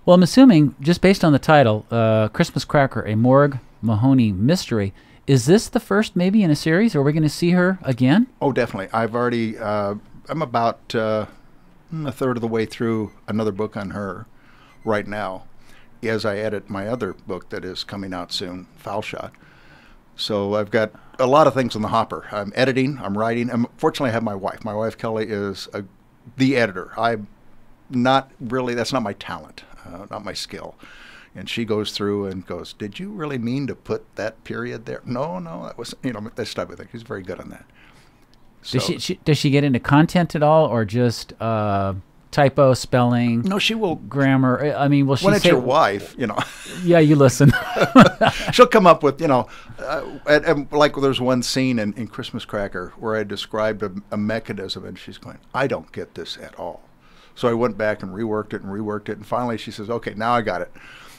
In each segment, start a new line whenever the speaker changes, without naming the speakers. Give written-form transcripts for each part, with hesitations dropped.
Well, I'm assuming, just based on the title, Christmas Cracker, a Morgue Mahoney mystery, is this the first maybe in a series, or are we going to see her again?
Oh, definitely. I've already, I'm about a third of the way through another book on her right now as I edit my other book that is coming out soon, Foul Shot. So I've got a lot of things in the hopper. I'm editing, I'm writing. Fortunately, I have my wife. My wife, Kelly, is the editor. I'm not really, that's not my talent, not my skill. And she goes through and goes, did you really mean to put that period there? No, that was, this type of thing. She's very good on that. So,
does she get into content at all, or just typo, spelling?
No, she will.
Grammar. I mean, will she
when
say,
it's your wife,
Yeah, you listen.
She'll come up with, and like there's one scene in Christmas Cracker where I described a mechanism, and she's going, I don't get this at all. So I went back and reworked it, and finally she says, okay, now I got it.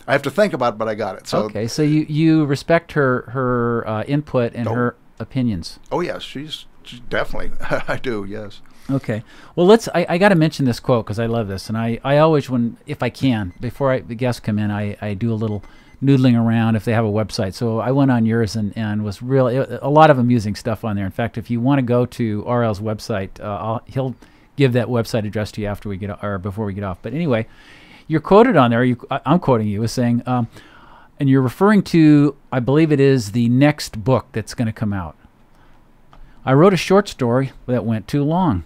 I have to think about it, but I got it. So
okay, so you respect her input and her opinions.
Oh yes, she's definitely. I do, yes.
Okay. Well, I got to mention this quote because I love this, and I always, if I can, before the guests come in, I do a little noodling around if they have a website. So I went on yours and was really a lot of amusing stuff on there. In fact, if you want to go to RL's website, he'll give that website address to you after we get or before we get off. But anyway, you're quoted on there. I'm quoting you as saying, and you're referring to, I believe it is the next book that's going to come out. I wrote a short story that went too long.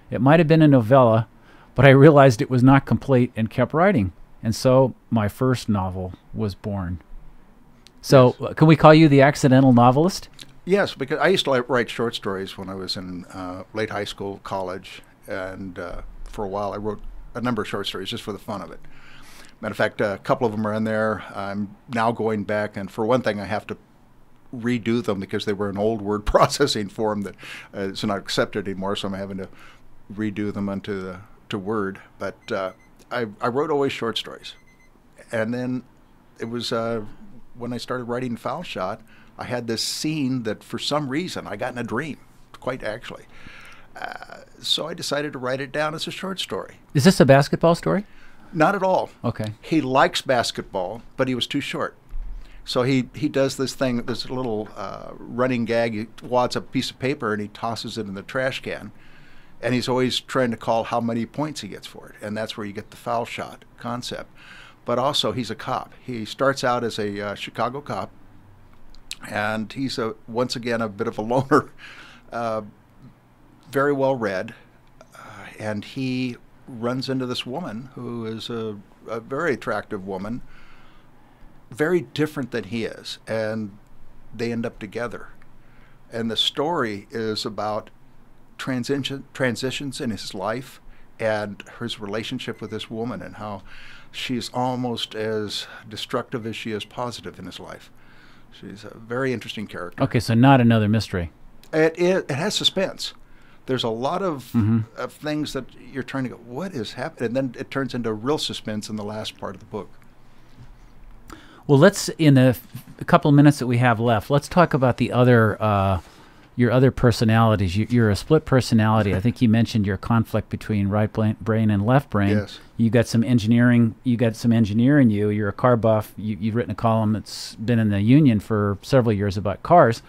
It might have been a novella, but I realized it was not complete and kept writing. And so my first novel was born. So yes. Can we call you the accidental novelist?
Yes, because I used to write short stories when I was in late high school, college, and for a while I wrote a number of short stories just for the fun of it. Matter of fact, a couple of them are in there. I'm now going back, and for one thing, I have to redo them because they were an old word processing form that is not accepted anymore, so I'm having to redo them to Word. But I wrote always short stories. And then it was when I started writing Foul Shot, I had this scene that for some reason I got in a dream, quite actually. So I decided to write it down as a short story.
Is this a basketball story?
Not at all.
Okay.
He likes basketball, but he was too short. So he does this thing, this little running gag. He wads a piece of paper and he tosses it in the trash can. And he's always trying to call how many points he gets for it. And that's where you get the foul shot concept. But also, he's a cop. He starts out as a Chicago cop. And he's, once again, a bit of a loner. Very well read. And he runs into this woman who is a very attractive woman. Very different than he is. And they end up together. And the story is about transitions in his life and his relationship with this woman and how she's almost as destructive as she is positive in his life. She's a very interesting character.
Okay, so not another mystery.
It has suspense. There's a lot of things that you're trying to go, what is happening? And then it turns into real suspense in the last part of the book.
Well, let's, in the couple of minutes that we have left, let's talk about the other your other personalities. You're a split personality. I think you mentioned your conflict between right brain and left brain.
Yes.
You got some engineering. You got some engineer in you. You're a car buff. You've written a column that's been in the Union for several years about cars,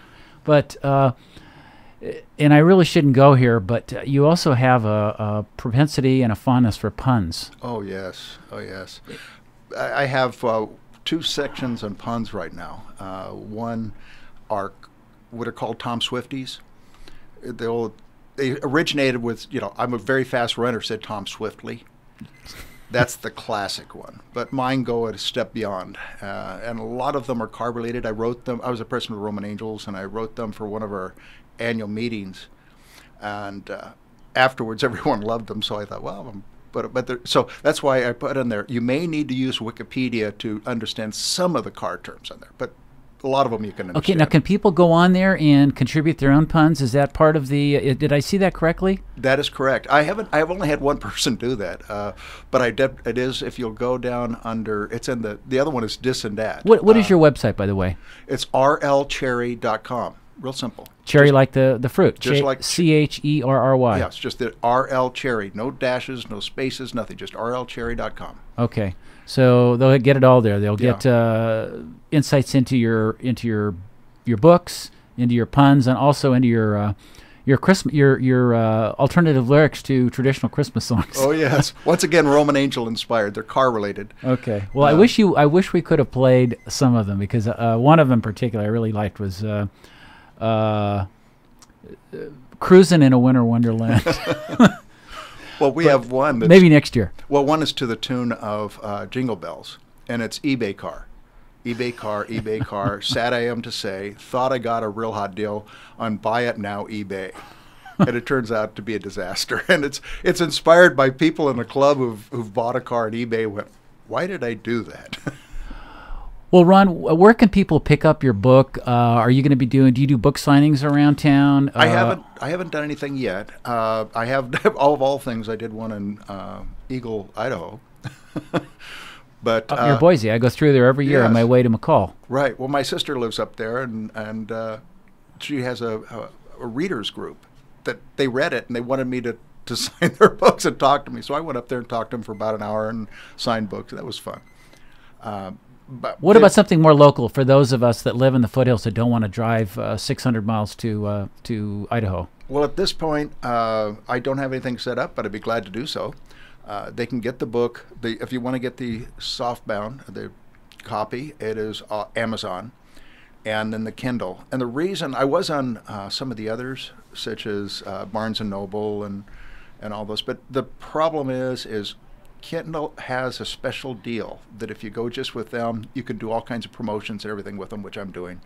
but and I really shouldn't go here, but you also have a propensity and a fondness for puns.
Oh yes, oh yes. I have two sections on puns right now. One are what are called Tom Swifties. They originated with, I'm a very fast runner, said Tom Swiftly. That's the classic one. But mine go a step beyond. And a lot of them are car related. I wrote them. I was a president of the Roman Angels, and I wrote them for one of our annual meetings. And afterwards, everyone loved them. So I thought, well, so that's why I put in there, you may need to use Wikipedia to understand some of the car terms on there. But a lot of them you can understand.
Okay, now can people go on there and contribute their own puns? Is that part of the? Did I see that correctly?
That is correct. I have only had one person do that, but it is, if you'll go down under, it's in the other one is Dis and Dat.
What is your website, by the way?
It's rlcherry.com. Real simple.
Cherry, just like the fruit.
Just like
CHERRY.
Yes, just the RL Cherry. No dashes, no spaces, nothing. Just rlcherry.com.
Okay. So they'll get it all there. They'll
Yeah.
get insights into your books, into your puns, and also into your Christmas your alternative lyrics to traditional Christmas songs.
Oh yes. Once again, Roman Angel inspired. They're car related.
Okay. Well, I wish we could have played some of them, because one of them in particular I really liked was "Cruising in a Winter Wonderland."
Well, we have one. That's,
Maybe next year.
well, one is to the tune of Jingle Bells, and it's eBay car. eBay car, eBay car. Sad I am to say, thought I got a real hot deal on buy it now eBay. And it turns out to be a disaster. And it's inspired by people in a club who've bought a car on eBay and went, why did I do that?
Well, Ron, where can people pick up your book? Are you going to be do you do book signings around town?
I haven't done anything yet. I have all things. I did one in Eagle, Idaho. But
Near Boise. I go through there every year on
yes.
my way to McCall.
Right. Well, my sister lives up there, and she has a readers group that they read it, and they wanted me to sign their books and talk to me. So I went up there and talked to them for about an hour and signed books. That was fun. But
What about something more local for those of us that live in the foothills that don't want to drive 600 miles to Idaho?
Well, at this point, I don't have anything set up, but I'd be glad to do so. They can get the book. If you want to get the softbound, the copy, it is Amazon, and then the Kindle. And the reason I was on some of the others, such as Barnes and Noble and all those, but the problem is Kindle has a special deal that if you go just with them, you can do all kinds of promotions and everything with them, which I'm doing.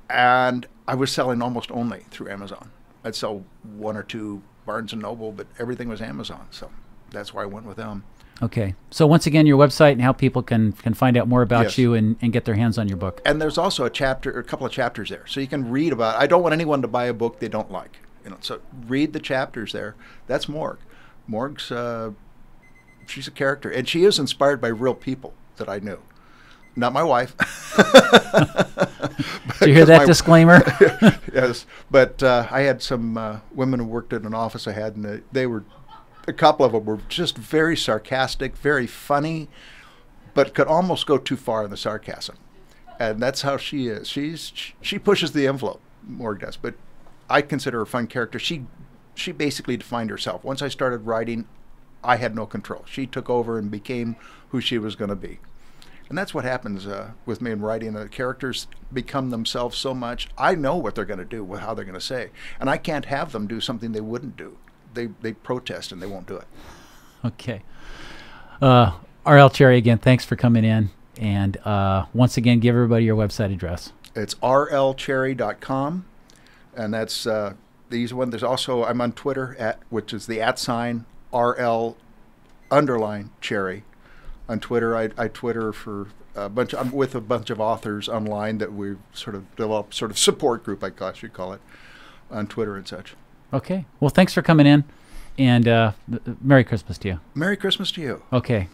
And I was selling almost only through Amazon. I'd sell one or two Barnes and Noble, but everything was Amazon, so that's why I went with them.
Okay. So once again, your website and how people can find out more about
Yes.
you and get their hands on your book.
And there's also a couple of chapters there, so you can read about. I don't want anyone to buy a book they don't like, So read the chapters there. That's Morg. Morg's she's a character, and she is inspired by real people that I knew. Not my wife.
Did you hear that disclaimer?
Yes, but I had some women who worked in an office I had, and they were, a couple of them were just very sarcastic, very funny, but could almost go too far in the sarcasm. And that's how she is. She pushes the envelope, Morg does, but I consider her a fun character. She basically defined herself. Once I started writing, I had no control. She took over and became who she was going to be. And that's what happens with me in writing. The characters become themselves so much. I know what they're going to do, how they're going to say. And I can't have them do something they wouldn't do. They protest and they won't do it.
Okay. R.L. Cherry, again, thanks for coming in. And once again, give everybody your website address.
It's rlcherry.com. And that's the easy one. There's also, I'm on Twitter, which is the @ RL_Cherry. On Twitter, I Twitter for I'm with a bunch of authors online that we've sort of developed, sort of support group, I guess you'd call it, on Twitter and such.
Okay. Well, thanks for coming in, and Merry Christmas to you.
Merry Christmas to you.
Okay.